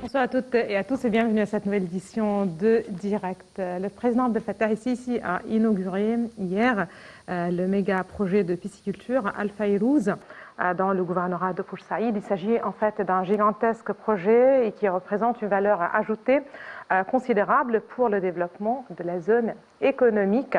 Bonsoir à toutes et à tous et bienvenue à cette nouvelle édition de Direct. Le président Abdel Fattah el-Sisi a inauguré hier le méga projet de pisciculture Al-Fayrouz dans le gouvernorat de Port Saïd. Il s'agit en fait d'un gigantesque projet et qui représente une valeur ajoutée considérable pour le développement de la zone économique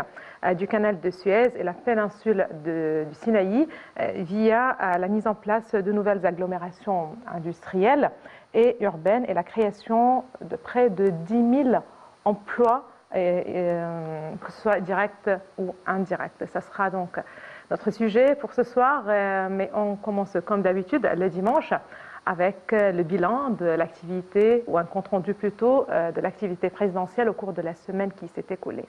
du canal de Suez et la péninsule du Sinaï via la mise en place de nouvelles agglomérations industrielles et urbaine et la création de près de 10 000 emplois, que ce soit directs ou indirects. Ça sera donc notre sujet pour ce soir, mais on commence comme d'habitude le dimanche avec le bilan de l'activité, ou un compte rendu plutôt, de l'activité présidentielle au cours de la semaine qui s'est écoulée.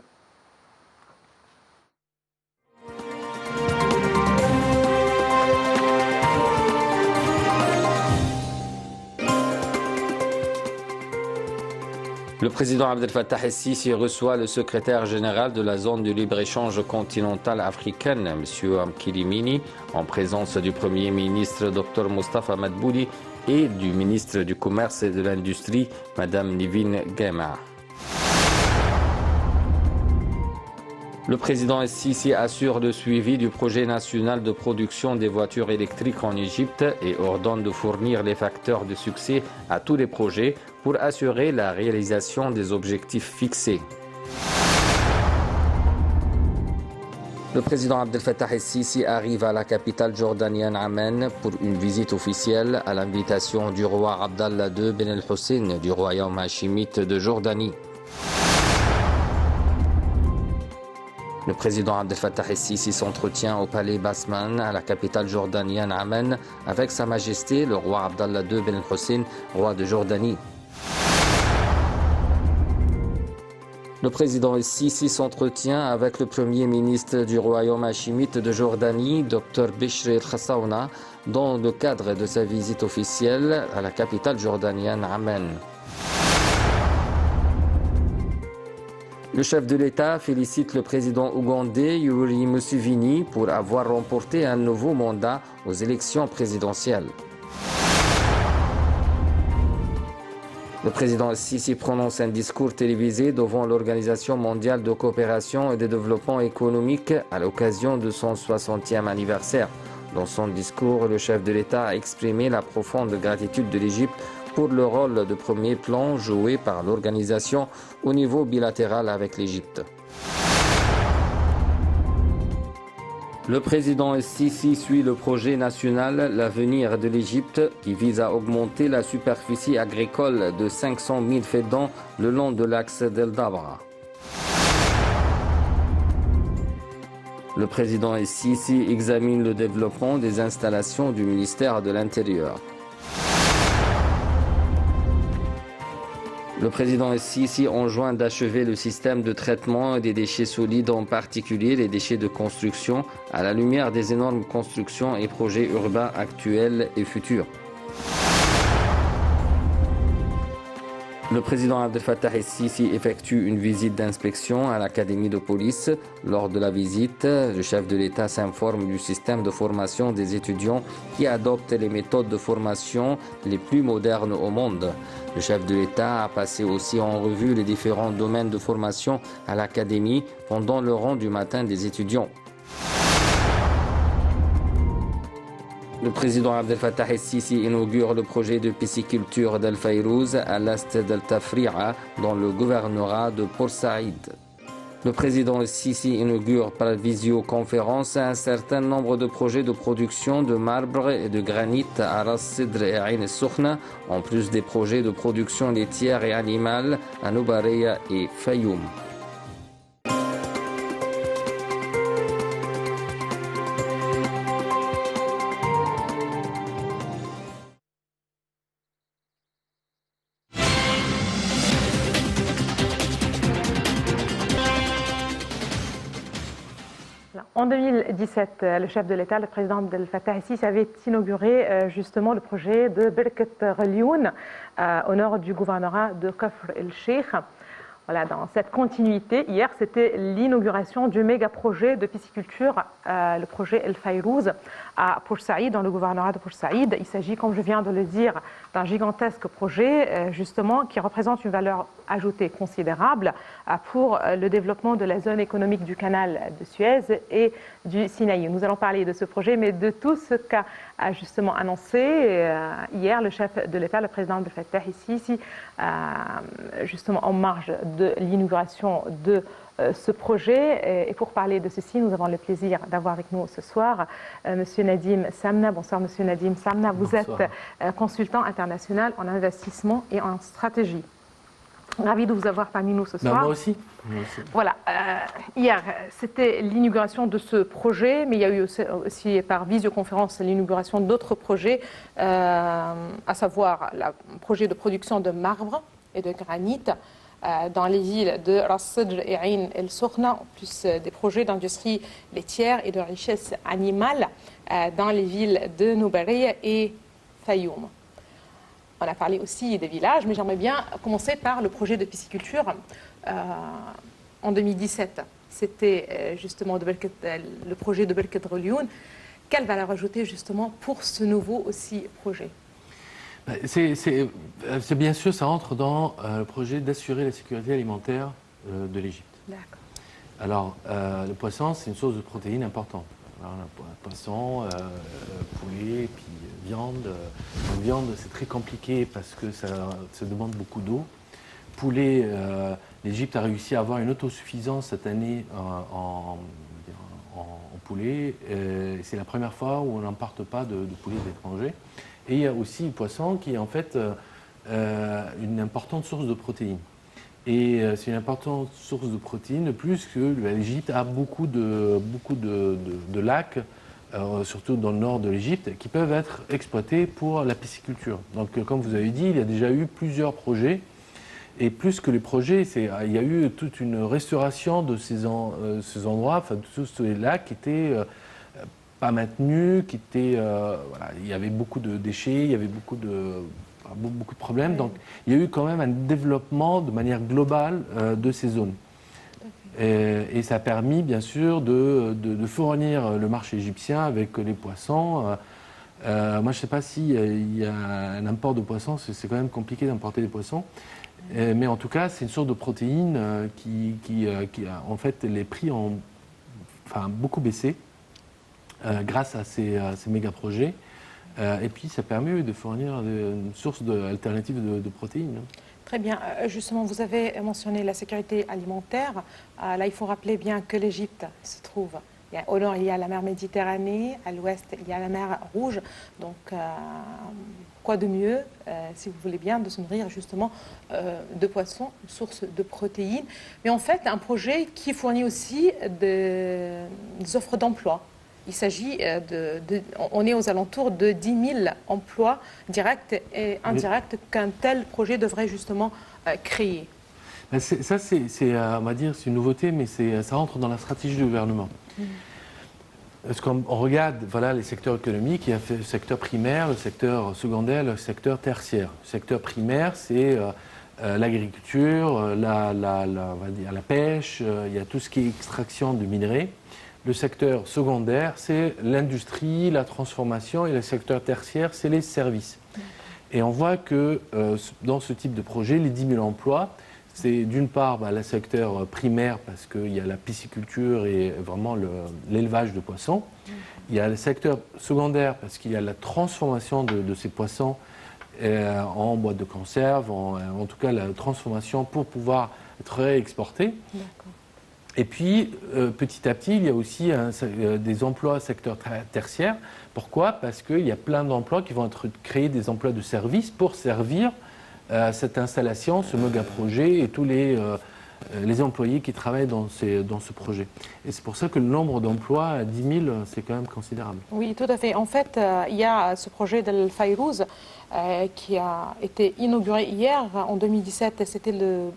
Le président Abdel Fattah el-Sisi reçoit le secrétaire général de la zone de libre-échange continentale africaine, M. Kilimini, en présence du Premier ministre Dr Mostafa Madbouli et du ministre du Commerce et de l'Industrie, Mme Nivine Guema. Le président el-Sisi assure le suivi du projet national de production des voitures électriques en Égypte et ordonne de fournir les facteurs de succès à tous les projets pour assurer la réalisation des objectifs fixés. Le président Abdel Fattah el-Sisi arrive à la capitale jordanienne Amman pour une visite officielle à l'invitation du roi Abdallah II Ben el-Hussein du royaume hachimite de Jordanie. Le président Abdel Fattah el-Sisi s'entretient au palais Basman, à la capitale jordanienne Amman, avec Sa Majesté le roi Abdallah II Ben el-Hussein, roi de Jordanie. Le président el-Sisi s'entretient avec le premier ministre du royaume hachimite de Jordanie, Dr Bishr el-Khassaouna, dans le cadre de sa visite officielle à la capitale jordanienne Amman. Le chef de l'État félicite le président ougandais Yoweri Museveni pour avoir remporté un nouveau mandat aux élections présidentielles. Le président el-Sisi prononce un discours télévisé devant l'Organisation mondiale de coopération et de développement économique à l'occasion de son 60e anniversaire. Dans son discours, le chef de l'État a exprimé la profonde gratitude de l'Égypte pour le rôle de premier plan joué par l'organisation au niveau bilatéral avec l'Égypte. Le président el-Sisi suit le projet national L'avenir de l'Égypte qui vise à augmenter la superficie agricole de 500 000 faidans le long de l'axe d'El Dabra. Le président el-Sisi examine le développement des installations du ministère de l'Intérieur. Le président el-Sisi enjoint d'achever le système de traitement des déchets solides, en particulier les déchets de construction, à la lumière des énormes constructions et projets urbains actuels et futurs. Le président Abdel Fattah el-Sisi effectue une visite d'inspection à l'académie de police. Lors de la visite, le chef de l'État s'informe du système de formation des étudiants qui adopte les méthodes de formation les plus modernes au monde. Le chef de l'État a passé aussi en revue les différents domaines de formation à l'académie pendant le rang du matin des étudiants. Le président Abdel Fattah el-Sisi inaugure le projet de pisciculture d'Al-Fayrouz à l'est d'Al-Tafri'a dans le gouvernorat de Port Saïd. Le président el-Sisi inaugure par visioconférence un certain nombre de projets de production de marbre et de granit à Ras Sidr et Ain el-Soukhna, en plus des projets de production laitière et animale à Noubareya et Fayoum. En 2017, le chef de l'État, le président Abdel Fattah el-Sisi, avait inauguré justement le projet de Birket Ghalioun au nord du gouvernorat de Kafr el-Sheikh. Voilà, dans cette continuité, hier, c'était l'inauguration du méga projet de pisciculture, le projet El Fayrouz à Port Saïd, dans le gouvernorat de Port Saïd. Il s'agit, comme je viens de le dire, d'un gigantesque projet, justement, qui représente une valeur ajoutée considérable pour le développement de la zone économique du canal de Suez et du Sinaï. Nous allons parler de ce projet, mais de tout ce qu'a justement annoncé hier le chef de l'État, le président Abdel Fattah el-Sisi, justement en marge de l'inauguration de ce projet. Et pour parler de ceci, nous avons le plaisir d'avoir avec nous ce soir Monsieur Nadim Samna. Bonsoir Monsieur Nadim Samna, vous Bonsoir. êtes consultant international en investissement et en stratégie. Ravi de vous avoir parmi nous ce soir. Moi aussi. Moi aussi. Voilà, hier c'était l'inauguration de ce projet, mais il y a eu aussi par visioconférence l'inauguration d'autres projets, à savoir le projet de production de marbre et de granit dans les villes de Ras Sedr et Ain El Sokhna, en plus des projets d'industrie laitière et de richesse animale dans les villes de Noubaria et Fayoum. On a parlé aussi des villages, mais j'aimerais bien commencer par le projet de pisciculture en 2017. C'était justement le projet de Berket Rolioun. Quelle valeur ajoutée justement pour ce nouveau aussi projet? C'est bien sûr, ça entre dans le projet d'assurer la sécurité alimentaire de l'Égypte. D'accord. Alors, le poisson, c'est une source de protéines importante. Alors, poisson, poulet, puis viande. Donc, viande, c'est très compliqué parce que ça demande beaucoup d'eau. Poulet, l'Égypte a réussi à avoir une autosuffisance cette année en poulet. C'est la première fois où on n'importe pas de poulet de l'étranger. Et il y a aussi le poisson qui est en fait une importante source de protéines. Et c'est une importante source de protéines, plus que l'Égypte a beaucoup de lacs, surtout dans le nord de l'Égypte, qui peuvent être exploités pour la pisciculture. Donc, comme vous avez dit, il y a déjà eu plusieurs projets. Et plus que les projets, il y a eu toute une restauration de ces endroits, enfin, de tous ces lacs qui étaient pas maintenus, qui étaient, voilà, il y avait beaucoup de déchets, il y avait beaucoup de problèmes. Donc, il y a eu quand même un développement de manière globale de ces zones. Et ça a permis, bien sûr, de fournir le marché égyptien avec les poissons. Moi, je ne sais pas s'il y a un import de poissons, c'est quand même compliqué d'importer des poissons. Mais en tout cas, c'est une source de protéines qui a, en fait, les prix ont beaucoup baissé grâce à ces méga projets. Et puis, ça permet de fournir une source alternative de protéines. Très bien. Justement, vous avez mentionné la sécurité alimentaire. Là, il faut rappeler bien que l'Égypte se trouve au nord, il y a la mer Méditerranée, à l'ouest, il y a la mer Rouge. Donc, quoi de mieux, si vous voulez bien, de se nourrir justement de poissons, une source de protéines. Mais en fait, un projet qui fournit aussi des offres d'emploi. Il s'agit on est aux alentours de 10 000 emplois directs et indirects qu'un tel projet devrait justement créer. Ça, on va dire, c'est une nouveauté, mais ça rentre dans la stratégie du gouvernement. Parce qu'on regarde, voilà, les secteurs économiques, il y a le secteur primaire, le secteur secondaire, le secteur tertiaire. Le secteur primaire, c'est l'agriculture, on va dire, la pêche, il y a tout ce qui est extraction de minerais. Le secteur secondaire, c'est l'industrie, la transformation, et le secteur tertiaire, c'est les services. Et on voit que dans ce type de projet, les 10 000 emplois, c'est d'une part le secteur primaire, parce qu'il y a la pisciculture et vraiment l'élevage de poissons. Il y a le secteur secondaire, parce qu'il y a la transformation de ces poissons en boîte de conserve, en tout cas la transformation pour pouvoir être réexportés. Et puis, petit à petit, il y a aussi des emplois secteur tertiaire. Pourquoi? Parce qu'il y a plein d'emplois qui vont être créés, des emplois de service pour servir cette installation, ce méga projet et tous les employés qui travaillent dans ce projet. Et c'est pour ça que le nombre d'emplois à 10 000, c'est quand même considérable. Oui, tout à fait. En fait, il y a ce projet d'El Fayrouz qui a été inauguré hier en 2017. C'était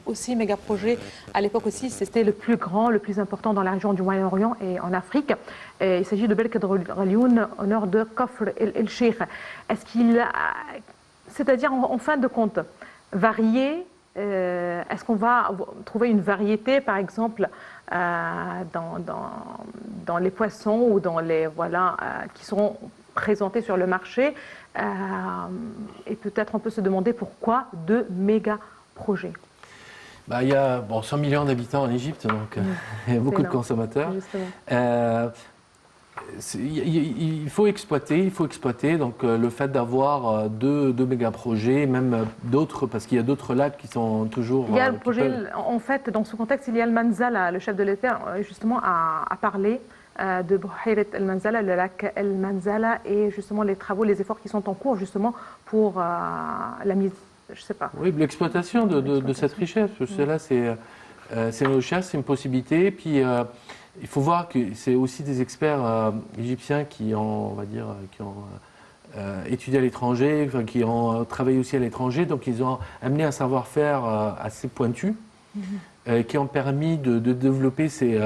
aussi méga projet. À l'époque aussi, c'était le plus grand, le plus important dans la région du Moyen-Orient et en Afrique. Il s'agit de Berket Rolioun au nord de Kafr el-Sheikh. Est-ce qu'il a, c'est-à-dire en fin de compte, varier est-ce qu'on va trouver une variété, par exemple, dans les poissons ou dans les qui seront présentés sur le marché, et peut-être on peut se demander pourquoi 2 méga projets. Bah, il y a 100 millions d'habitants en Égypte, donc il y a beaucoup de consommateurs. Il faut exploiter. Donc le fait d'avoir deux méga projets, même d'autres, parce qu'il y a d'autres lacs qui sont toujours. Il y a le projet, en fait, dans ce contexte, il y a le Manzala, le chef de l'État, justement, a parlé de Bouhayrat el-Manzala, le lac el-Manzala, et justement les travaux, les efforts qui sont en cours, justement, pour la mise. Je sais pas. Oui, l'exploitation de cette richesse. Cela, c'est une richesse, c'est une possibilité. Puis il faut voir que c'est aussi des experts égyptiens qui ont, on va dire, étudié à l'étranger, qui ont travaillé aussi à l'étranger. Donc ils ont amené un savoir-faire assez pointu, qui ont permis de développer ces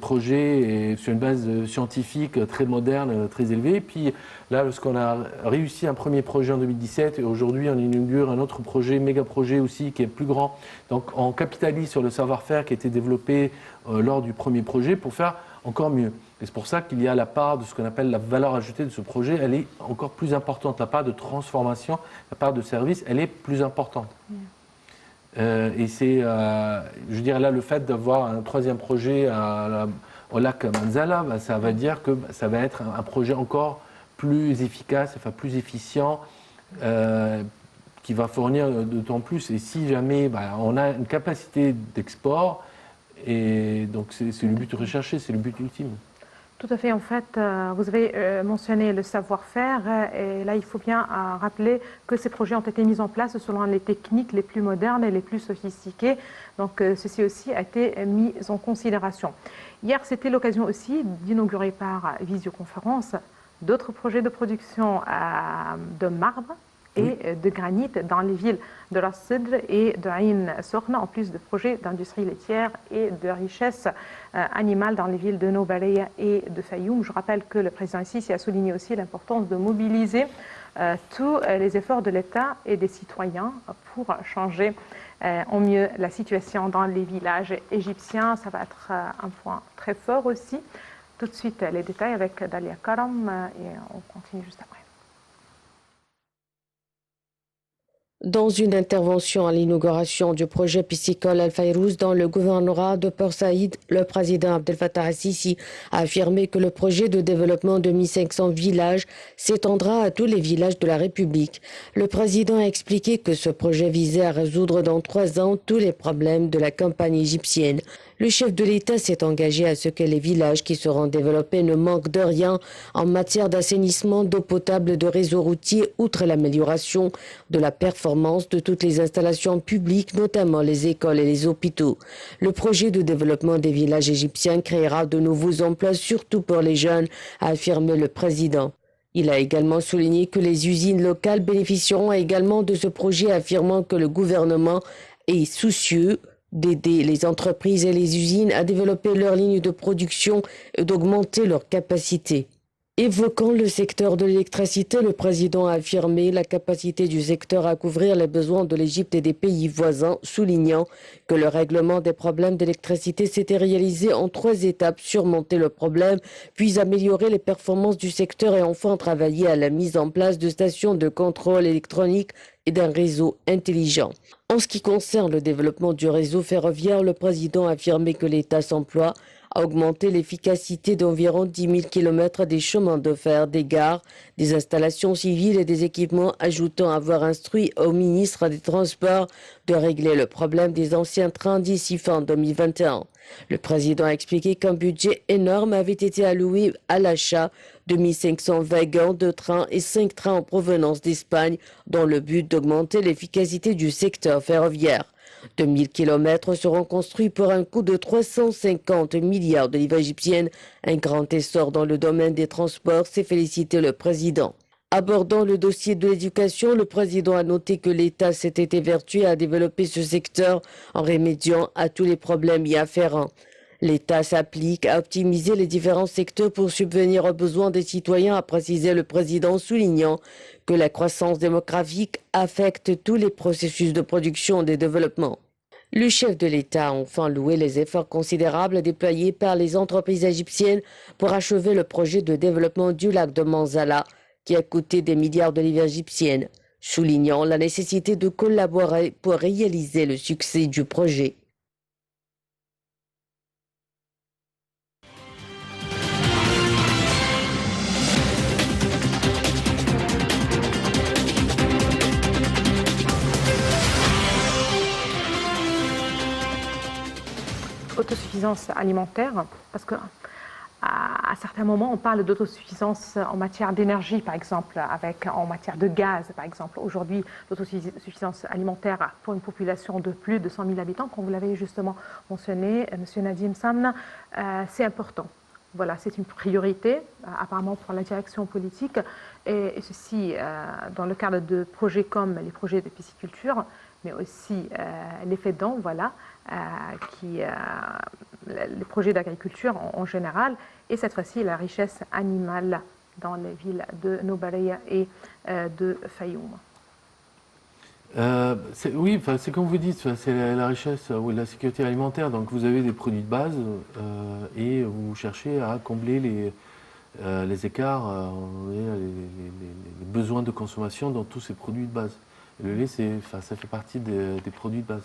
projets sur une base scientifique très moderne, très élevée. Puis là, lorsqu'on a réussi un premier projet en 2017, et aujourd'hui on inaugure un autre projet, méga projet aussi, qui est plus grand. Donc on capitalise sur le savoir-faire qui a été développé lors du premier projet pour faire encore mieux. Et c'est pour ça qu'il y a la part de ce qu'on appelle la valeur ajoutée de ce projet, elle est encore plus importante. La part de transformation, la part de service, elle est plus importante. Et c'est, je dirais là, le fait d'avoir un troisième projet au lac Manzala, ça va dire que ça va être un projet encore plus efficace, enfin plus efficient, qui va fournir d'autant plus. Et si jamais on a une capacité d'export, et donc c'est le but recherché, c'est le but ultime. Tout à fait. En fait, vous avez mentionné le savoir-faire, et là, il faut bien rappeler que ces projets ont été mis en place selon les techniques les plus modernes et les plus sophistiquées. Donc, ceci aussi a été mis en considération. Hier, c'était l'occasion aussi d'inaugurer par visioconférence d'autres projets de production de marbre et de granit dans les villes de Ras Sedr et de Ain Sorna, en plus de projets d'industrie laitière et de richesse animale dans les villes de Nobaréa et de Fayoum. Je rappelle que le président ici a souligné aussi l'importance de mobiliser tous les efforts de l'État et des citoyens pour changer en mieux la situation dans les villages égyptiens. Ça va être un point très fort aussi. Tout de suite, les détails avec Dalia Karam, et on continue juste après. Dans une intervention à l'inauguration du projet piscicole Al-Fayrouz dans le gouvernorat de Port Saïd, le président Abdel Fattah el-Sisi a affirmé que le projet de développement de 1500 villages s'étendra à tous les villages de la République. Le président a expliqué que ce projet visait à résoudre dans 3 ans tous les problèmes de la campagne égyptienne. Le chef de l'État s'est engagé à ce que les villages qui seront développés ne manquent de rien en matière d'assainissement, d'eau potable, de réseaux routiers, outre l'amélioration de la performance de toutes les installations publiques, notamment les écoles et les hôpitaux. Le projet de développement des villages égyptiens créera de nouveaux emplois, surtout pour les jeunes, a affirmé le président. Il a également souligné que les usines locales bénéficieront également de ce projet, affirmant que le gouvernement est soucieux d'aider les entreprises et les usines à développer leurs lignes de production et d'augmenter leurs capacités. Évoquant le secteur de l'électricité, le président a affirmé la capacité du secteur à couvrir les besoins de l'Égypte et des pays voisins, soulignant que le règlement des problèmes d'électricité s'était réalisé en 3 étapes: surmonter le problème, puis améliorer les performances du secteur et enfin travailler à la mise en place de stations de contrôle électronique et d'un réseau intelligent. En ce qui concerne le développement du réseau ferroviaire, le président a affirmé que l'État s'emploie à augmenter l'efficacité d'environ 10 000 km des chemins de fer, des gares, des installations civiles et des équipements, ajoutant avoir instruit au ministre des Transports de régler le problème des anciens trains d'ici fin 2021. Le président a expliqué qu'un budget énorme avait été alloué à l'achat de 1500 wagons de trains et 5 trains en provenance d'Espagne dans le but d'augmenter l'efficacité du secteur ferroviaire. 2000 km seront construits pour un coût de 350 milliards de livres égyptiennes. Un grand essor dans le domaine des transports, s'est félicité le président. Abordant le dossier de l'éducation, le président a noté que l'État s'était évertué à développer ce secteur en remédiant à tous les problèmes y afférents. L'État s'applique à optimiser les différents secteurs pour subvenir aux besoins des citoyens, a précisé le président, soulignant que la croissance démographique affecte tous les processus de production et de développement. Le chef de l'État a enfin loué les efforts considérables déployés par les entreprises égyptiennes pour achever le projet de développement du lac de Manzala, qui a coûté des milliards de livres égyptiennes, soulignant la nécessité de collaborer pour réaliser le succès du projet. Autosuffisance alimentaire, parce que à certains moments, on parle d'autosuffisance en matière d'énergie, par exemple, en matière de gaz, par exemple. Aujourd'hui, l'autosuffisance alimentaire pour une population de plus de 100 000 habitants, comme vous l'avez justement mentionné, M. Nadim Samna, c'est important. Voilà, c'est une priorité, apparemment, pour la direction politique, et ceci dans le cadre de projets comme les projets de pisciculture, mais aussi les FEDAN, voilà, les projets d'agriculture en général, et cette fois-ci la richesse animale dans les villes de Nobaria et de Fayoum. Oui, c'est comme vous dites, c'est la richesse ou la sécurité alimentaire. Donc vous avez des produits de base et vous cherchez à combler les écarts, les besoins de consommation dans tous ces produits de base. Et le lait, ça fait partie des produits de base.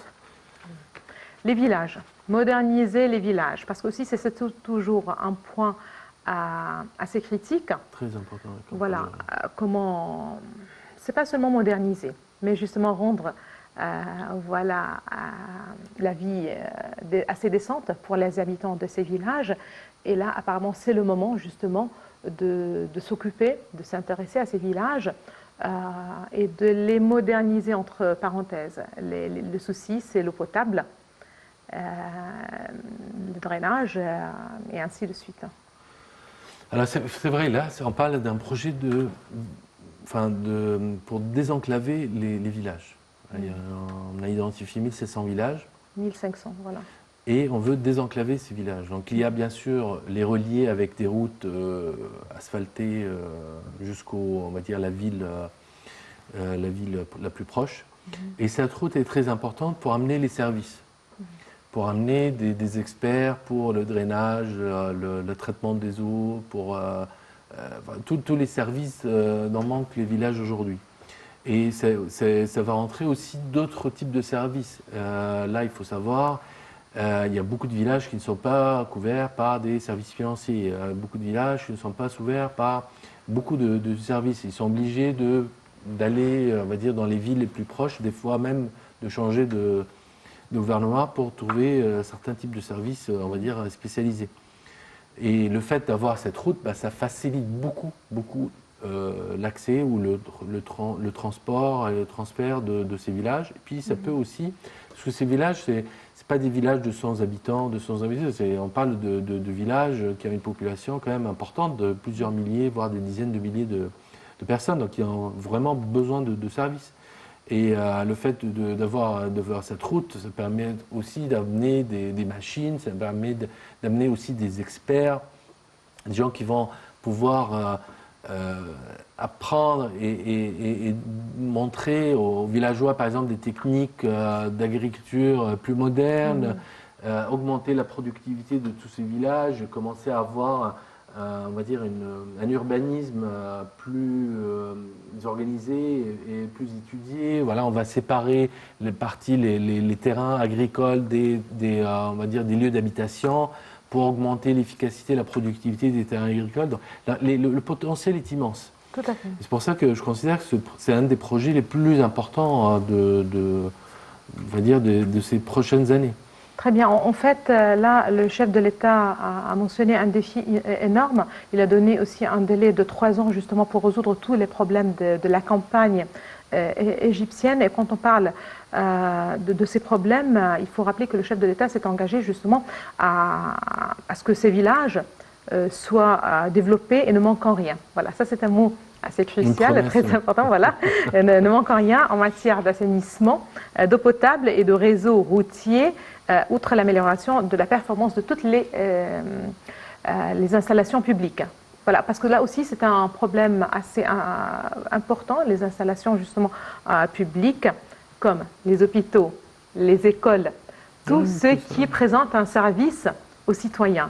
Les villages, moderniser les villages, parce que aussi c'est toujours un point assez critique. Très important. Voilà, comment, c'est pas seulement moderniser, mais justement rendre voilà, la vie assez décente pour les habitants de ces villages. Et là, apparemment, c'est le moment justement de s'occuper, de s'intéresser à ces villages et de les moderniser, entre parenthèses. Le souci, c'est l'eau potable, le drainage et ainsi de suite. Alors c'est vrai, là on parle d'un projet pour désenclaver les villages. On a identifié 1700 villages. 1500, voilà. Et on veut désenclaver ces villages. Donc il y a bien sûr les relier avec des routes asphaltées jusqu'au, on va dire, la ville la plus proche. Et cette route est très importante pour amener les services. Pour amener des experts pour le drainage, le traitement des eaux, pour tous les services dont manquent les villages aujourd'hui. Et ça va rentrer aussi d'autres types de services. Là, il faut savoir, il y a beaucoup de villages qui ne sont pas couverts par des services financiers. Beaucoup de villages qui ne sont pas couverts par beaucoup de services. Ils sont obligés d'aller, on va dire, dans les villes les plus proches, des fois même de changer de gouvernement pour trouver certains types de services, on va dire, spécialisés. Et le fait d'avoir cette route, ça facilite beaucoup l'accès ou le transport et le transfert de ces villages. Et puis ça peut aussi, parce que ces villages, c'est pas des villages de 100 habitants, on parle de villages qui ont une population quand même importante, de plusieurs milliers, voire des dizaines de milliers de personnes, donc qui ont vraiment besoin de services. Et le fait d'avoir cette route, ça permet aussi d'amener des machines, ça permet d'amener aussi des experts, des gens qui vont pouvoir apprendre et montrer aux villageois, par exemple, des techniques d'agriculture plus modernes, augmenter la productivité de tous ces villages, commencer à avoir on va dire un urbanisme plus organisé et plus étudié. Voilà, on va séparer les terrains agricoles on va dire des lieux d'habitation pour augmenter l'efficacité, la productivité des terrains agricoles. Donc, le potentiel est immense. Tout à fait. C'est pour ça que je considère que c'est un des projets les plus importants on va dire de ces prochaines années. Très bien. En fait, là, le chef de l'État a mentionné un défi énorme. Il a donné aussi un délai de 3 ans justement pour résoudre tous les problèmes de la campagne égyptienne. Et quand on parle de ces problèmes, il faut rappeler que le chef de l'État s'est engagé justement à ce que ces villages soient développés et ne manquent en rien. Voilà, ça c'est un mot assez crucial, très important, voilà. Ne manque en rien en matière d'assainissement, d'eau potable et de réseau routier outre l'amélioration de la performance de toutes les installations publiques. Voilà, parce que là aussi, c'est un problème assez important, les installations justement publiques, comme les hôpitaux, les écoles, tout ce qui présente un service aux citoyens.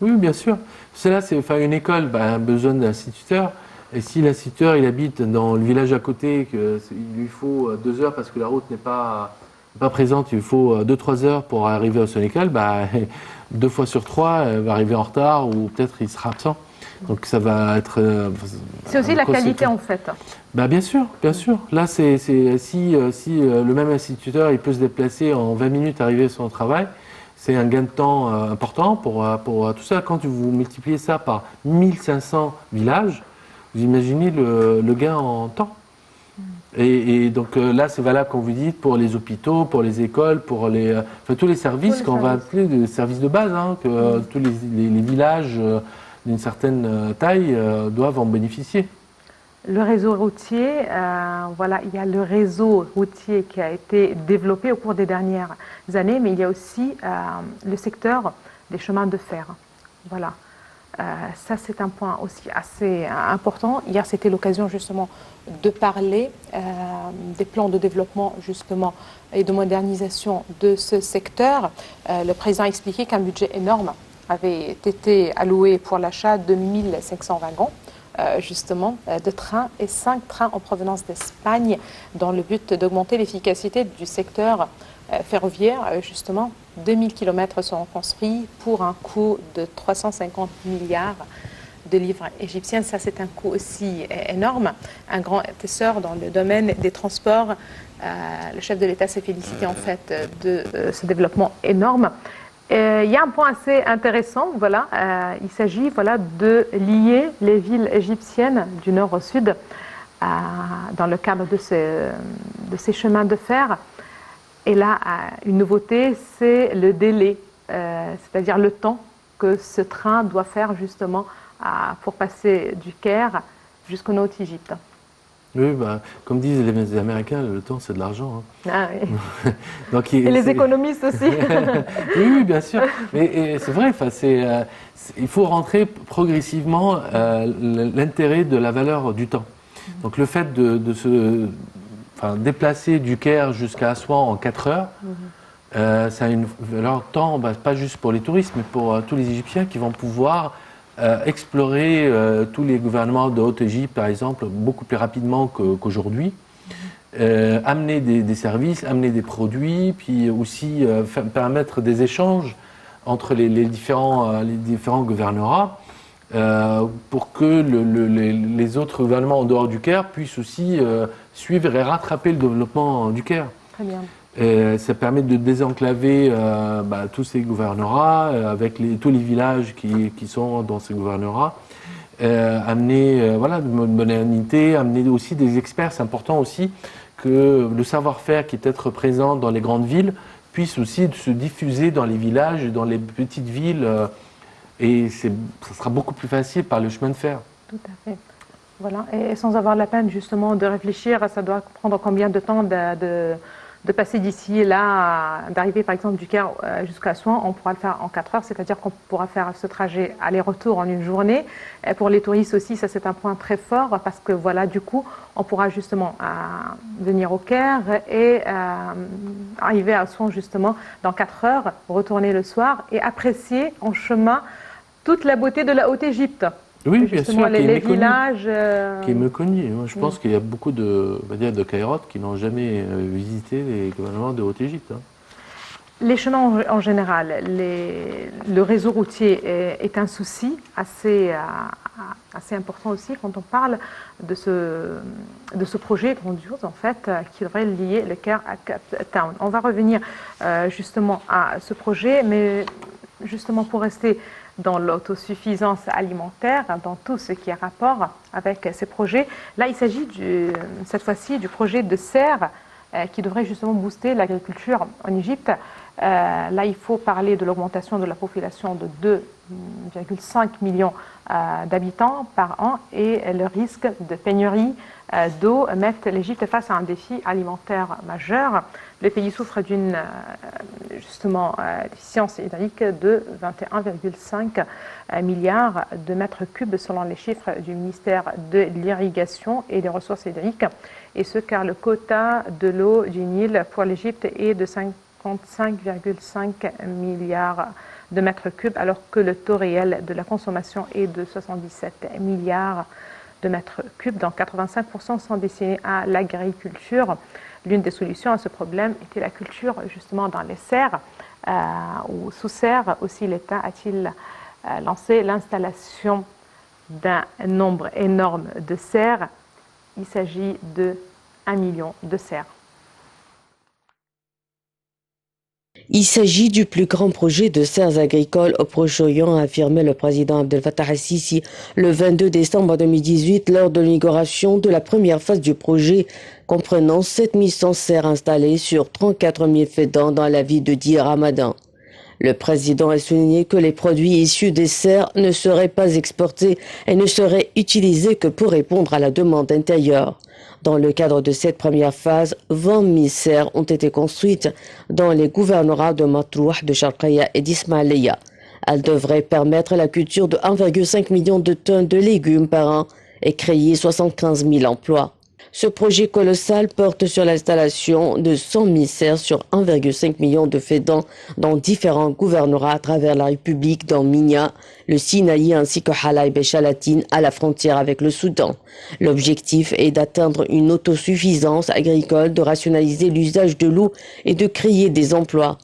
Oui, bien sûr. Cela, c'est une école a besoin d'instituteurs. Et si l'instituteur il habite dans le village à côté, il lui faut 2 heures parce que la route n'est pas présente, il lui faut 2-3 heures pour arriver à son école, 2 fois sur 3, il va arriver en retard ou peut-être il sera absent. Donc ça va être... c'est aussi la qualité en fait. Bien sûr, bien sûr. Là, si le même instituteur il peut se déplacer en 20 minutes, arriver à son travail, c'est un gain de temps important pour tout ça. Quand vous multipliez ça par 1500 villages, vous imaginez le gain en temps. Et donc là, c'est valable, comme vous dites, pour les hôpitaux, pour les écoles, pour tous les services qu'on va appeler des services de base, que tous les villages d'une certaine taille doivent en bénéficier. Le réseau routier, il y a le réseau routier qui a été développé au cours des dernières années, mais il y a aussi le secteur des chemins de fer. Voilà. Ça, c'est un point aussi assez important. Hier, c'était l'occasion justement de parler des plans de développement justement et de modernisation de ce secteur. Le président a expliqué qu'un budget énorme avait été alloué pour l'achat de 1500 wagons justement de trains et 5 trains en provenance d'Espagne dans le but d'augmenter l'efficacité du secteur ferroviaire. Justement, 2000 km seront construits pour un coût de 350 milliards de livres égyptiens. Ça, c'est un coût aussi énorme. Un grand essor dans le domaine des transports. Le chef de l'État s'est félicité en fait de ce développement énorme. Il y a un point assez intéressant, il s'agit de lier les villes égyptiennes du nord au sud dans le cadre de ces chemins de fer. Et là, une nouveauté, c'est le délai, c'est-à-dire le temps que ce train doit faire justement pour passer du Caire jusqu'au Nord-Égypte. Oui, comme disent les Américains, le temps c'est de l'argent. Ah, oui. Donc, et les économistes aussi. Oui, bien sûr. Mais c'est vrai, il faut rentrer progressivement l'intérêt de la valeur du temps. Donc le fait de se déplacer du Caire jusqu'à Assouan en 4 heures, ça a une valeur de temps, pas juste pour les touristes, mais pour tous les Égyptiens qui vont pouvoir explorer tous les gouvernements de Haute-Égypte, par exemple, beaucoup plus rapidement qu'aujourd'hui, amener des services, amener des produits, puis aussi permettre des échanges entre les différents gouvernorats pour que les autres gouvernements en dehors du Caire puissent aussi suivre et rattraper le développement du Caire. Très bien. Ça permet de désenclaver tous ces gouvernorats avec tous les villages qui sont dans ces gouvernorats, amener de modernité, amener aussi des experts. C'est important aussi que le savoir-faire qui est peut-être présent dans les grandes villes puisse aussi se diffuser dans les villages, dans les petites villes, et ça sera beaucoup plus facile par le chemin de fer. Tout à fait. Voilà, et sans avoir la peine justement de réfléchir, ça doit prendre combien de temps de passer d'ici et là, d'arriver par exemple du Caire jusqu'à Assouan, on pourra le faire en 4 heures, c'est-à-dire qu'on pourra faire ce trajet aller-retour en une journée. Et pour les touristes aussi, ça c'est un point très fort parce que du coup, on pourra justement venir au Caire et arriver à Assouan justement dans 4 heures, retourner le soir et apprécier en chemin toute la beauté de la Haute-Égypte. Oui, bien sûr, les villages. Qui est méconnu. Moi, je pense qu'il y a beaucoup de Kairotes qui n'ont jamais visité les gouvernements de Haute-Égypte. Les chemins en général, le réseau routier est un souci assez important aussi quand on parle de ce projet grandiose en fait qui devrait lier le Caire à Cape Town. On va revenir justement à ce projet, mais justement pour rester dans l'autosuffisance alimentaire, dans tout ce qui est rapport avec ces projets. Là, il s'agit cette fois-ci du projet de serre qui devrait justement booster l'agriculture en Égypte. Là, il faut parler de l'augmentation de la population de 2,5 millions d'habitants par an et le risque de pénurie d'eau mettent l'Égypte face à un défi alimentaire majeur. Le pays souffre d'une déficience hydrique de 21,5 milliards de mètres cubes selon les chiffres du ministère de l'Irrigation et des Ressources hydriques, et ce car le quota de l'eau du Nil pour l'Égypte est de 55,5 milliards de mètres cubes, alors que le taux réel de la consommation est de 77 milliards de mètres cubes, dont 85% sont destinés à l'agriculture. L'une des solutions à ce problème était la culture justement dans les serres ou sous serres. Aussi, l'État a-t-il lancé l'installation d'un nombre énorme de serres. Il s'agit de 1 million de serres. Il s'agit du plus grand projet de serres agricoles au Proche-Orient, a affirmé le président Abdel Fattah el-Sisi le 22 décembre 2018 lors de l'inauguration de la première phase du projet comprenant 7100 serres installées sur 34 000 fédans dans la ville de Dir Ramadan. Le président a souligné que les produits issus des serres ne seraient pas exportés et ne seraient utilisés que pour répondre à la demande intérieure. Dans le cadre de cette première phase, 20 000 serres ont été construites dans les gouvernorats de Matrouh, de Sharqaya et d'Ismaïlia. Elles devraient permettre la culture de 1,5 million de tonnes de légumes par an et créer 75 000 emplois. Ce projet colossal porte sur l'installation de 100 000 serres sur 1,5 million de fédans dans différents gouvernorats à travers la République, dans Minya, le Sinaï ainsi que Halaib et Chalatine à la frontière avec le Soudan. L'objectif est d'atteindre une autosuffisance agricole, de rationaliser l'usage de l'eau et de créer des emplois.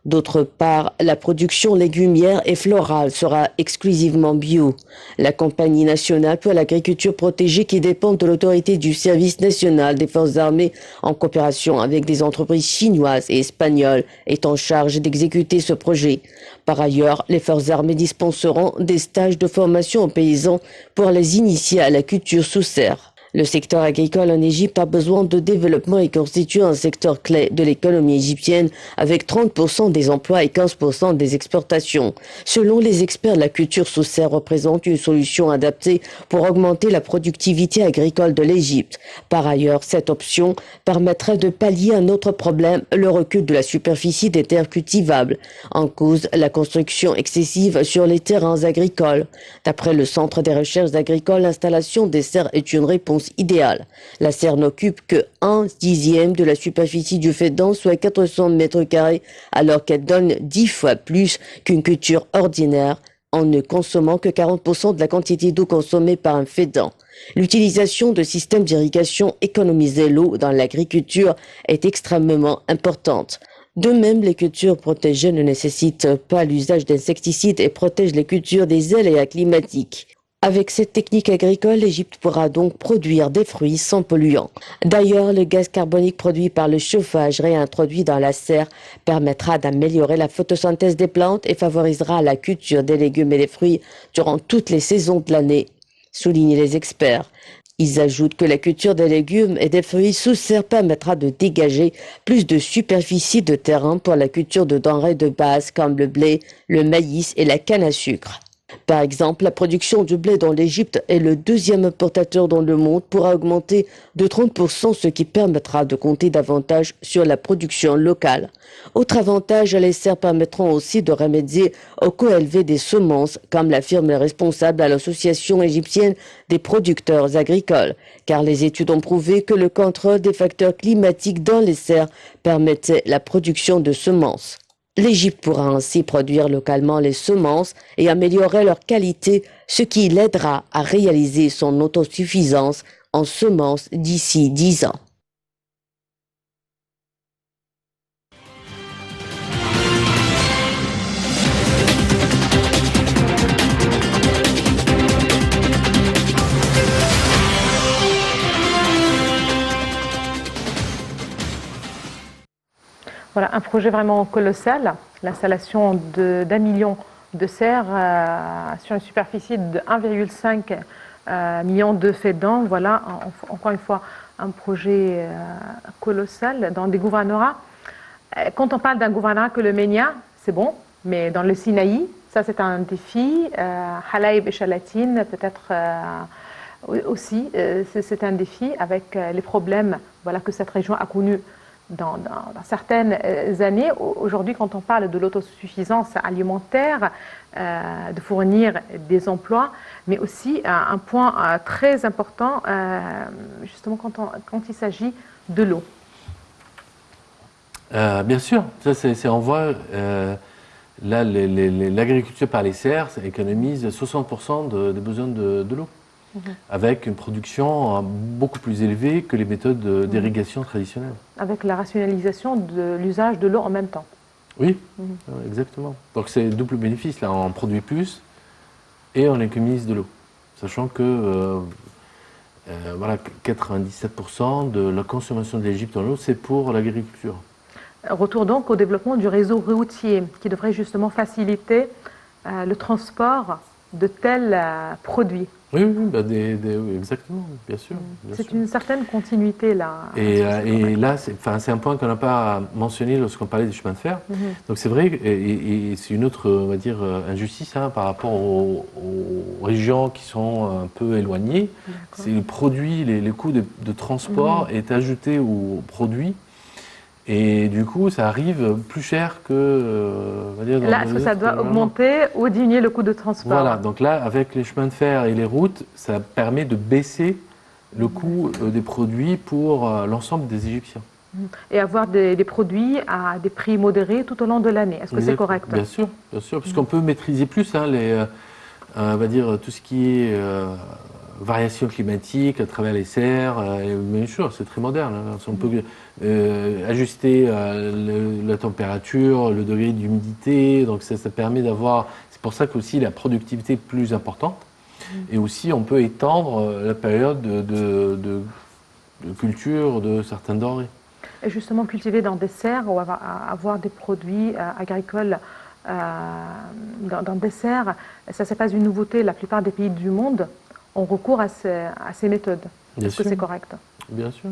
D'autre part, la production légumière et florale sera exclusivement bio. La Compagnie nationale pour l'agriculture protégée, qui dépend de l'autorité du service national des forces armées en coopération avec des entreprises chinoises et espagnoles, est en charge d'exécuter ce projet. Par ailleurs, les forces armées dispenseront des stages de formation aux paysans pour les initier à la culture sous serre. Le secteur agricole en Égypte a besoin de développement et constitue un secteur clé de l'économie égyptienne avec 30% des emplois et 15% des exportations. Selon les experts, la culture sous serre représente une solution adaptée pour augmenter la productivité agricole de l'Égypte. Par ailleurs, cette option permettrait de pallier un autre problème, le recul de la superficie des terres cultivables. En cause, la construction excessive sur les terrains agricoles. D'après le Centre des recherches agricoles, l'installation des serres est une réponse idéale. La serre n'occupe que 1/10 de la superficie du fédant, soit 400 mètres carrés, alors qu'elle donne 10 fois plus qu'une culture ordinaire, en ne consommant que 40% de la quantité d'eau consommée par un fédant. L'utilisation de systèmes d'irrigation économiser l'eau dans l'agriculture est extrêmement importante. De même, les cultures protégées ne nécessitent pas l'usage d'insecticides et protègent les cultures des aléas climatiques. Avec cette technique agricole, l'Égypte pourra donc produire des fruits sans polluants. D'ailleurs, le gaz carbonique produit par le chauffage réintroduit dans la serre permettra d'améliorer la photosynthèse des plantes et favorisera la culture des légumes et des fruits durant toutes les saisons de l'année, soulignent les experts. Ils ajoutent que la culture des légumes et des fruits sous serre permettra de dégager plus de superficie de terrain pour la culture de denrées de base comme le blé, le maïs et la canne à sucre. Par exemple, la production du blé dans l'Égypte est le deuxième importateur dans le monde pourra augmenter de 30%, ce qui permettra de compter davantage sur la production locale. Autre avantage, les serres permettront aussi de remédier au coût élevé des semences, comme l'affirme le responsable à l'Association égyptienne des producteurs agricoles, car les études ont prouvé que le contrôle des facteurs climatiques dans les serres permettait la production de semences. L'Égypte pourra ainsi produire localement les semences et améliorer leur qualité, ce qui l'aidera à réaliser son autosuffisance en semences d'ici 10 ans. Voilà, un projet vraiment colossal, l'installation d'1 million de serres sur une superficie de 1,5 million de fédans. Voilà, encore une fois, un projet colossal dans des gouvernorats Quand on parle d'un gouvernorat que le Ménia, c'est bon, mais dans le Sinaï, ça c'est un défi. Halaïb et Chalatine, peut-être aussi, c'est un défi avec les problèmes voilà, que cette région a connus dans certaines années. Aujourd'hui, quand on parle de l'autosuffisance alimentaire, de fournir des emplois, mais aussi un point très important, justement quand il s'agit de l'eau. Bien sûr, ça, on voit là l'agriculture par les serres ça économise 60% des besoins de l'eau, avec une production beaucoup plus élevée que les méthodes d'irrigation traditionnelles. Avec la rationalisation de l'usage de l'eau en même temps. Oui, exactement. Donc c'est double bénéfice, là, on produit plus et on économise de l'eau. Sachant que voilà, 97% de la consommation de l'Égypte en eau, c'est pour l'agriculture. Retour donc au développement du réseau routier qui devrait justement faciliter le transport de tels produits. Oui, oui, exactement, bien sûr. C'est une certaine continuité là. Et là, c'est un point qu'on n'a pas mentionné lorsqu'on parlait des chemins de fer. Donc c'est vrai, et c'est une autre, on va dire, injustice par rapport aux régions qui sont un peu éloignées. C'est les produits, les coûts de transport est ajouté aux produits. Et du coup, ça arrive plus cher que. On va dire, là, est-ce que ça doit augmenter ou diminuer le coût de transport? Voilà, donc là, avec les chemins de fer et les routes, ça permet de baisser le coût des produits pour l'ensemble des Égyptiens. Et avoir des produits à des prix modérés tout au long de l'année. Est-ce que c'est correct? Bien sûr, parce qu'on peut maîtriser plus on va dire, tout ce qui est variation climatique à travers les serres. Bien sûr, c'est très moderne. On peut ajuster la température, le degré d'humidité. Donc ça permet d'avoir. C'est pour ça qu'aussi la productivité est plus importante. Et aussi, on peut étendre la période de culture de certaines denrées. Et justement, cultiver dans des serres ou avoir des produits agricoles dans des serres, ça c'est pas une nouveauté. La plupart des pays du monde ont recours à ces méthodes. Est-ce que c'est correct? Bien sûr.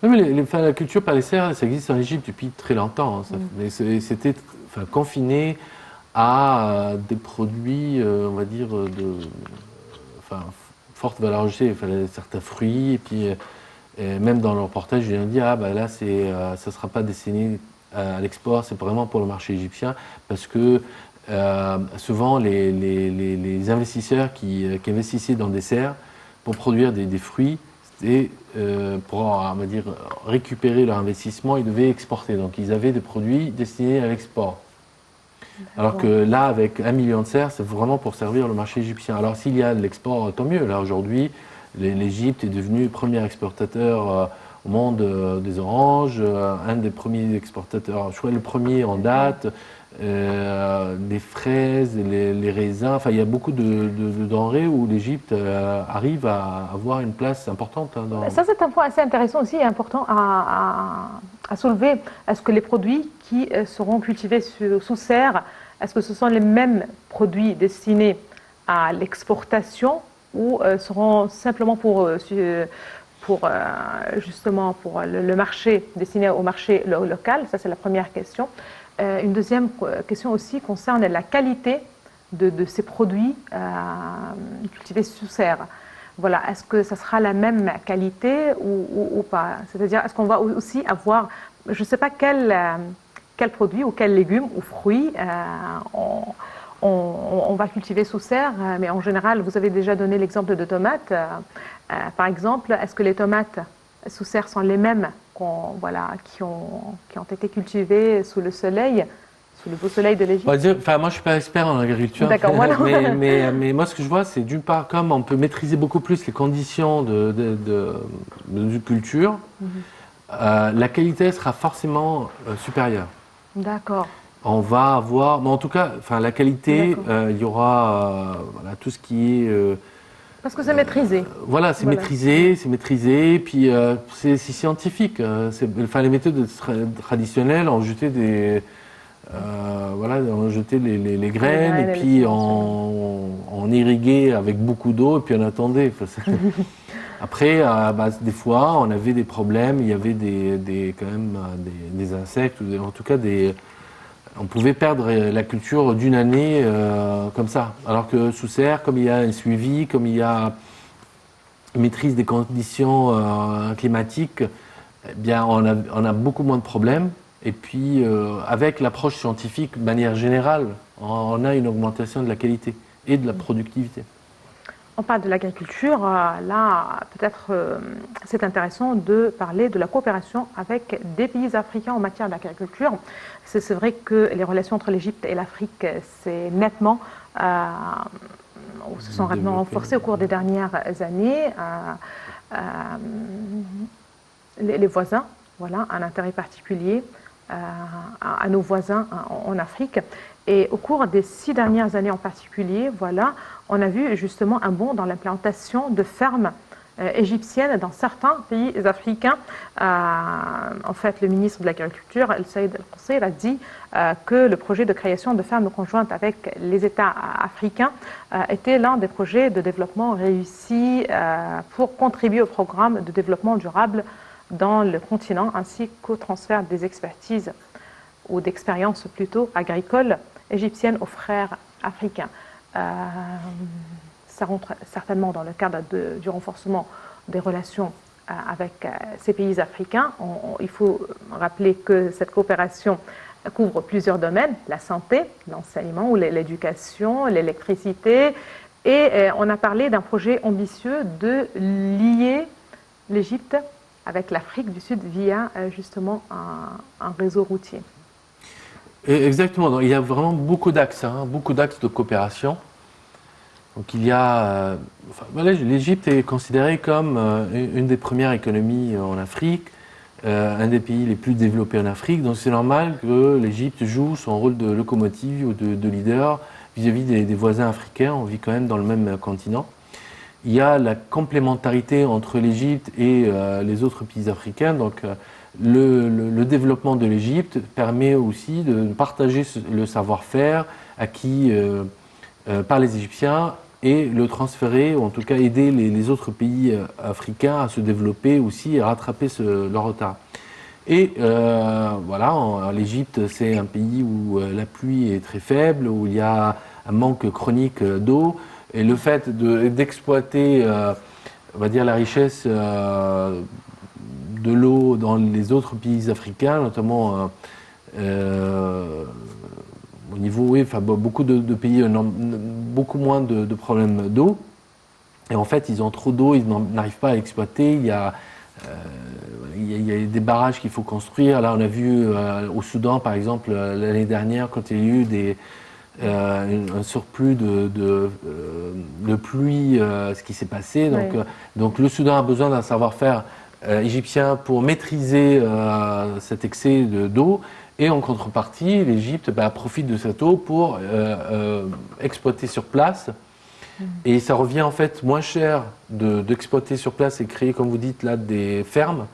Non, mais la culture par les serres, ça existe en Égypte depuis très longtemps. Mais c'était confiné à des produits, on va dire, forte valeur ajoutée. Certains fruits, et puis même dans le reportage, ils ont dit là, ça ne sera pas destiné à l'export, c'est vraiment pour le marché égyptien, parce que souvent les investisseurs qui investissaient dans des serres pour produire des fruits, et pour on va dire, récupérer leur investissement, ils devaient exporter. Donc ils avaient des produits destinés à l'export. Alors que là, avec 1 million de serres, c'est vraiment pour servir le marché égyptien. Alors s'il y a de l'export, tant mieux. Là aujourd'hui, l'Égypte est devenu le premier exportateur au monde des oranges, un des premiers exportateurs, je crois le premier en date, les fraises, les raisins. Enfin, il y a beaucoup de denrées où l'Égypte arrive à avoir une place importante. Ça, c'est un point assez intéressant aussi et important à soulever. Est-ce que les produits qui seront cultivés sous serre, est-ce que ce sont les mêmes produits destinés à l'exportation ou seront simplement justement pour le marché, destiné au marché local? Ça, c'est la première question. Une deuxième question aussi concerne la qualité de ces produits cultivés sous serre. Voilà, est-ce que ça sera la même qualité ou pas? C'est-à-dire, est-ce qu'on va aussi avoir, je ne sais pas quel produit ou quel légume ou fruit on va cultiver sous serre, mais en général, vous avez déjà donné l'exemple de tomates. Par exemple, est-ce que les tomates sous serre sont les mêmes qui ont été cultivées sous le soleil, sous le beau soleil de l'Égypte? Moi, je ne suis pas expert en agriculture. D'accord, moi non. mais moi, ce que je vois, c'est d'une part, comme on peut maîtriser beaucoup plus les conditions de culture, la qualité sera forcément supérieure. D'accord. On va avoir, mais en tout cas, la qualité, il y aura tout ce qui est. Parce que c'est maîtrisé. Voilà, c'est maîtrisé, puis c'est scientifique. Les méthodes traditionnelles ont jeté les graines, et puis on irriguait avec beaucoup d'eau, et puis on attendait. Après, des fois, on avait des problèmes, il y avait quand même des insectes, ou en tout cas on pouvait perdre la culture d'une année comme ça. Alors que sous serre, comme il y a un suivi, comme il y a une maîtrise des conditions climatiques, eh bien, on a beaucoup moins de problèmes. Et puis, avec l'approche scientifique, de manière générale, on a une augmentation de la qualité et de la productivité. On parle de l'agriculture, là peut-être c'est intéressant de parler de la coopération avec des pays africains en matière d'agriculture. C'est vrai que les relations entre l'Égypte et l'Afrique se sont rapidement renforcées au cours des dernières années. Les voisins, voilà, un intérêt particulier à nos voisins en Afrique. Et au cours des 6 dernières années en particulier, voilà, on a vu justement un bond dans l'implantation de fermes égyptiennes dans certains pays africains. En fait, le ministre de l'Agriculture, El Saïd El Qusseir, a dit que le projet de création de fermes conjointes avec les États africains était l'un des projets de développement réussis pour contribuer au programme de développement durable dans le continent, ainsi qu'au transfert des expertises ou d'expériences plutôt agricoles égyptiennes aux frères africains. Ça rentre certainement dans le cadre du renforcement des relations avec ces pays africains. Il faut rappeler que cette coopération couvre plusieurs domaines, la santé, l'enseignement ou l'éducation, l'électricité, et on a parlé d'un projet ambitieux de lier l'Égypte avec l'Afrique du Sud via justement un réseau routier. Exactement, donc, il y a vraiment beaucoup d'axes de coopération. Donc il y a, l'Égypte est considérée comme une des premières économies en Afrique, un des pays les plus développés en Afrique, donc c'est normal que l'Égypte joue son rôle de locomotive ou de leader vis-à-vis des voisins africains. On vit quand même dans le même continent. Il y a la complémentarité entre l'Égypte et les autres pays africains. Donc le développement de l'Égypte permet aussi de partager le savoir-faire acquis par les Égyptiens et le transférer, ou en tout cas aider les autres pays africains à se développer aussi et à rattraper leur retard. Et voilà, l'Égypte, c'est un pays où la pluie est très faible, où il y a un manque chronique d'eau. Et le fait d'exploiter, on va dire, la richesse de l'eau dans les autres pays africains, notamment au niveau, oui, enfin, beaucoup de pays ont beaucoup moins de problèmes d'eau. Et en fait, ils ont trop d'eau, ils n'arrivent pas à l'exploiter. Il y a des barrages qu'il faut construire. Là, on a vu au Soudan, par exemple, l'année dernière, quand il y a eu un surplus de pluie, ce qui s'est passé. Donc le Soudan a besoin d'un savoir-faire égyptien pour maîtriser cet excès d'eau. Et en contrepartie, l'Égypte profite de cette eau pour exploiter sur place. Et ça revient en fait moins cher d'exploiter sur place et créer, comme vous dites là, des fermes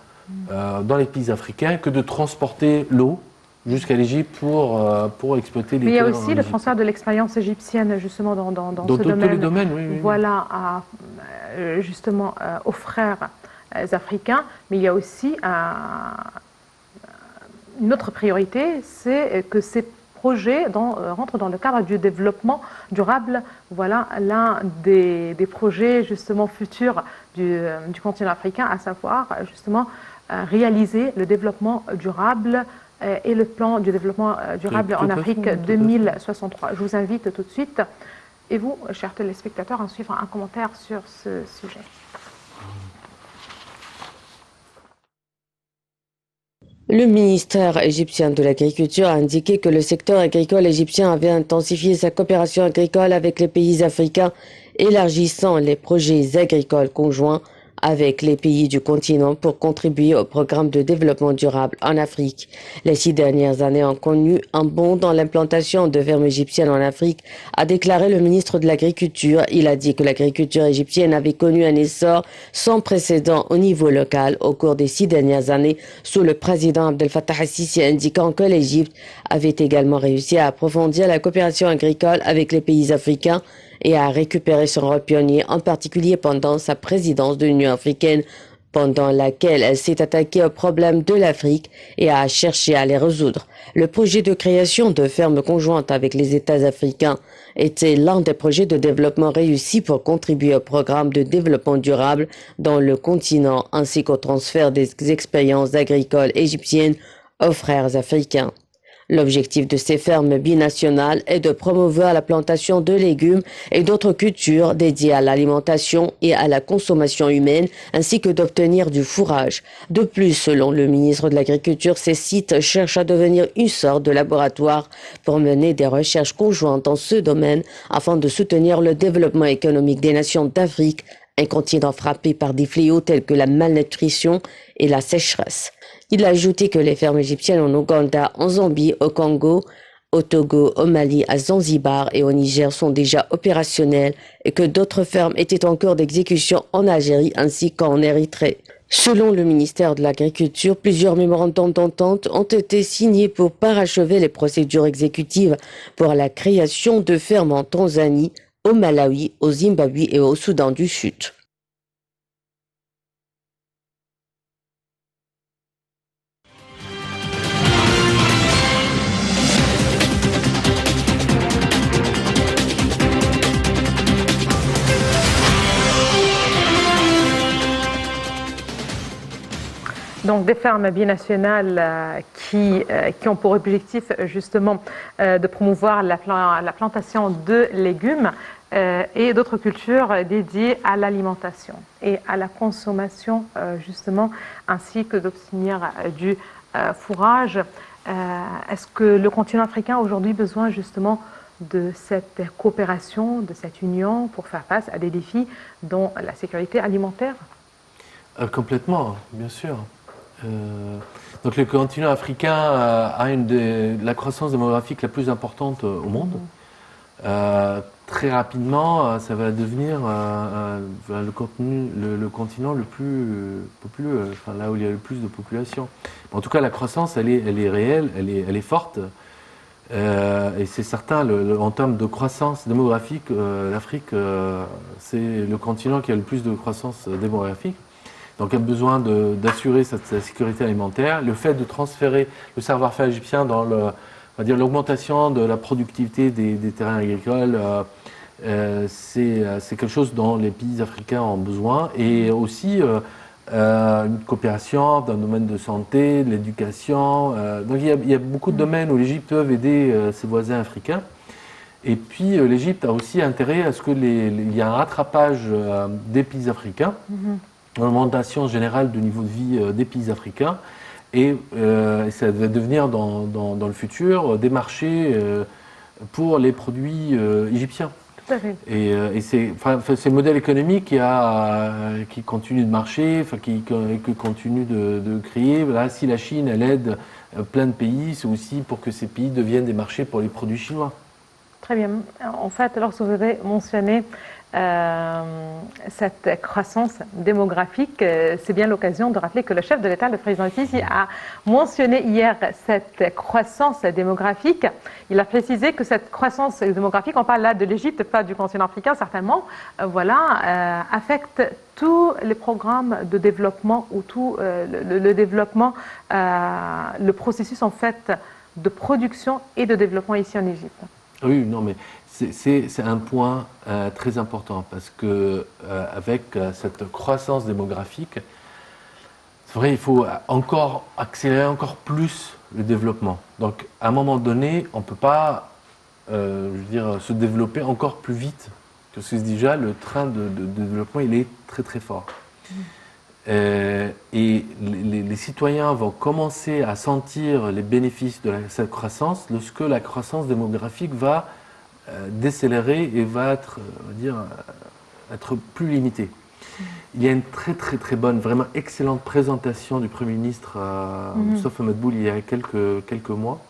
dans les pays africains que de transporter l'eau jusqu'à l'Égypte pour exploiter les terres. Mais il y a aussi le transfert de l'expérience égyptienne justement dans ce domaine. Dans tous les domaines, oui. Voilà, justement aux frères africains. Mais il y a aussi une autre priorité, c'est que ces projets rentrent dans le cadre du développement durable. Voilà l'un des projets justement futurs du continent africain, à savoir justement réaliser le développement durable et le plan du développement durable en Afrique 2063. Je vous invite tout de suite, et vous, chers téléspectateurs, à suivre un commentaire sur ce sujet. Le ministère égyptien de l'Agriculture a indiqué que le secteur agricole égyptien avait intensifié sa coopération agricole avec les pays africains, élargissant les projets agricoles conjoints avec les pays du continent pour contribuer au programme de développement durable en Afrique. Les 6 dernières années ont connu un bond dans l'implantation de fermes égyptiennes en Afrique, a déclaré le ministre de l'Agriculture. Il a dit que l'agriculture égyptienne avait connu un essor sans précédent au niveau local au cours des 6 dernières années sous le président Abdel Fattah el-Sisi, indiquant que l'Égypte avait également réussi à approfondir la coopération agricole avec les pays africains et à récupérer son rôle pionnier, en particulier pendant sa présidence de l'Union l'Union africaine, pendant laquelle elle s'est attaquée aux problèmes de l'Afrique et a cherché à les résoudre. Le projet de création de fermes conjointes avec les États africains était l'un des projets de développement réussis pour contribuer au programme de développement durable dans le continent ainsi qu'au transfert des expériences agricoles égyptiennes aux frères africains. L'objectif de ces fermes binationales est de promouvoir la plantation de légumes et d'autres cultures dédiées à l'alimentation et à la consommation humaine, ainsi que d'obtenir du fourrage. De plus, selon le ministre de l'Agriculture, ces sites cherchent à devenir une sorte de laboratoire pour mener des recherches conjointes dans ce domaine afin de soutenir le développement économique des nations d'Afrique, un continent frappé par des fléaux tels que la malnutrition et la sécheresse. Il a ajouté que les fermes égyptiennes en Ouganda, en Zambie, au Congo, au Togo, au Mali, à Zanzibar et au Niger sont déjà opérationnelles et que d'autres fermes étaient en cours d'exécution en Algérie ainsi qu'en Érythrée. Selon le ministère de l'Agriculture, plusieurs mémorandums d'entente ont été signés pour parachever les procédures exécutives pour la création de fermes en Tanzanie, au Malawi, au Zimbabwe et au Soudan du Sud. Donc des fermes binationales qui ont pour objectif justement de promouvoir la plantation de légumes et d'autres cultures dédiées à l'alimentation et à la consommation justement, ainsi que d'obtenir du fourrage. Est-ce que le continent africain a aujourd'hui besoin justement de cette coopération, de cette union pour faire face à des défis dont la sécurité alimentaire? Complètement, bien sûr. Donc le continent africain a la croissance démographique la plus importante au monde. Très rapidement, ça va devenir le continent le plus populeux, enfin, là où il y a le plus de population. En tout cas, la croissance, elle est réelle, elle est forte. Et c'est certain, en termes de croissance démographique, l'Afrique, c'est le continent qui a le plus de croissance démographique. Donc il y a besoin d'assurer sa sécurité alimentaire. Le fait de transférer le savoir-faire égyptien dans l'augmentation de la productivité des terrains agricoles, c'est quelque chose dont les pays africains ont besoin. Et aussi une coopération dans le domaine de santé, de l'éducation. Donc il y a beaucoup de domaines où l'Égypte peut aider ses voisins africains. Et puis l'Égypte a aussi intérêt à ce qu'il y ait un rattrapage des pays africains. L'augmentation générale du niveau de vie des pays africains et ça va devenir dans le futur des marchés pour les produits égyptiens. Tout à fait. Et c'est le modèle économique qui continue de marcher, qui continue de créer. Là, si la Chine elle aide plein de pays, c'est aussi pour que ces pays deviennent des marchés pour les produits chinois. Très bien. En fait, lorsque vous avez mentionné cette croissance démographique, c'est bien l'occasion de rappeler que le chef de l'État, le président Sisi, a mentionné hier cette croissance démographique. Il a précisé que cette croissance démographique, on parle là de l'Égypte, pas du continent africain certainement, affecte tous les programmes de développement ou tout le développement, le processus en fait de production et de développement ici en Égypte. Oui, non, mais c'est un point très important parce que avec cette croissance démographique, c'est vrai, il faut encore accélérer encore plus le développement. Donc, à un moment donné, on ne peut pas, se développer encore plus vite parce que déjà le train de développement, il est très très fort. Et les citoyens vont commencer à sentir les bénéfices de cette croissance lorsque la croissance démographique va décélérer et va être, être plus limitée. Il y a une très très très bonne, vraiment excellente présentation du Premier ministre Moustapha Madboul il y a quelques mois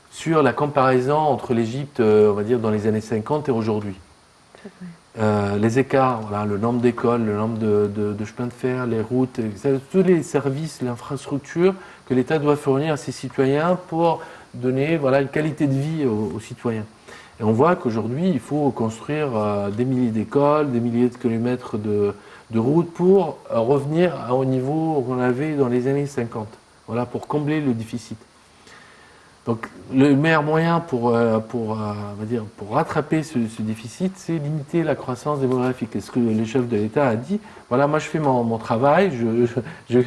sur la comparaison entre l'Égypte, on va dire, dans les années 50 et aujourd'hui. Les écarts, voilà, le nombre d'écoles, le nombre de chemins de fer, les routes, tous les services, l'infrastructure que l'État doit fournir à ses citoyens pour donner une qualité de vie aux citoyens. Et on voit qu'aujourd'hui, il faut construire des milliers d'écoles, des milliers de kilomètres de de route pour revenir au niveau qu'on avait dans les années 50. Voilà, pour combler le déficit. Donc le meilleur moyen pour rattraper ce déficit, c'est limiter la croissance démographique. Et ce que le chef de l'État a dit, voilà, moi je fais mon travail, je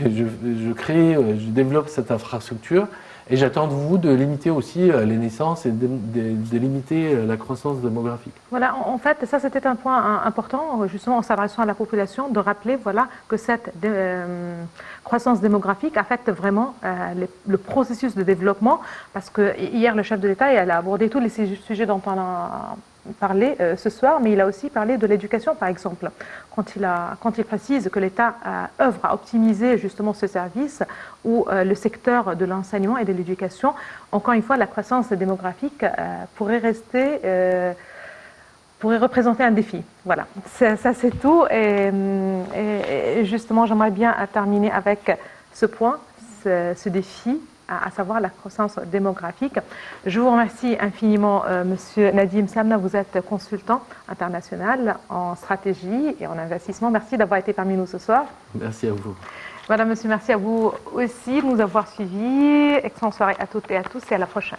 développe cette infrastructure, et j'attends de vous de limiter aussi les naissances et de limiter la croissance démographique. Voilà, en fait, ça c'était un point important, justement en s'adressant à la population, de rappeler voilà, que cette croissance démographique affecte vraiment le processus de développement, parce que hier le chef de l'État a abordé tous les sujets dont on a parlé ce soir, mais il a aussi parlé de l'éducation par exemple, quand il précise que l'État œuvre à optimiser justement ce service ou le secteur de l'enseignement et de l'éducation. Encore une fois, la croissance démographique pourrait représenter un défi. Voilà, ça c'est tout. Et justement, j'aimerais bien terminer avec ce point, ce défi, à savoir la croissance démographique. Je vous remercie infiniment, Monsieur Nadim Samna, vous êtes consultant international en stratégie et en investissement. Merci d'avoir été parmi nous ce soir. Merci à vous. Voilà, monsieur, merci à vous aussi de nous avoir suivis. Excellente soirée à toutes et à tous et à la prochaine.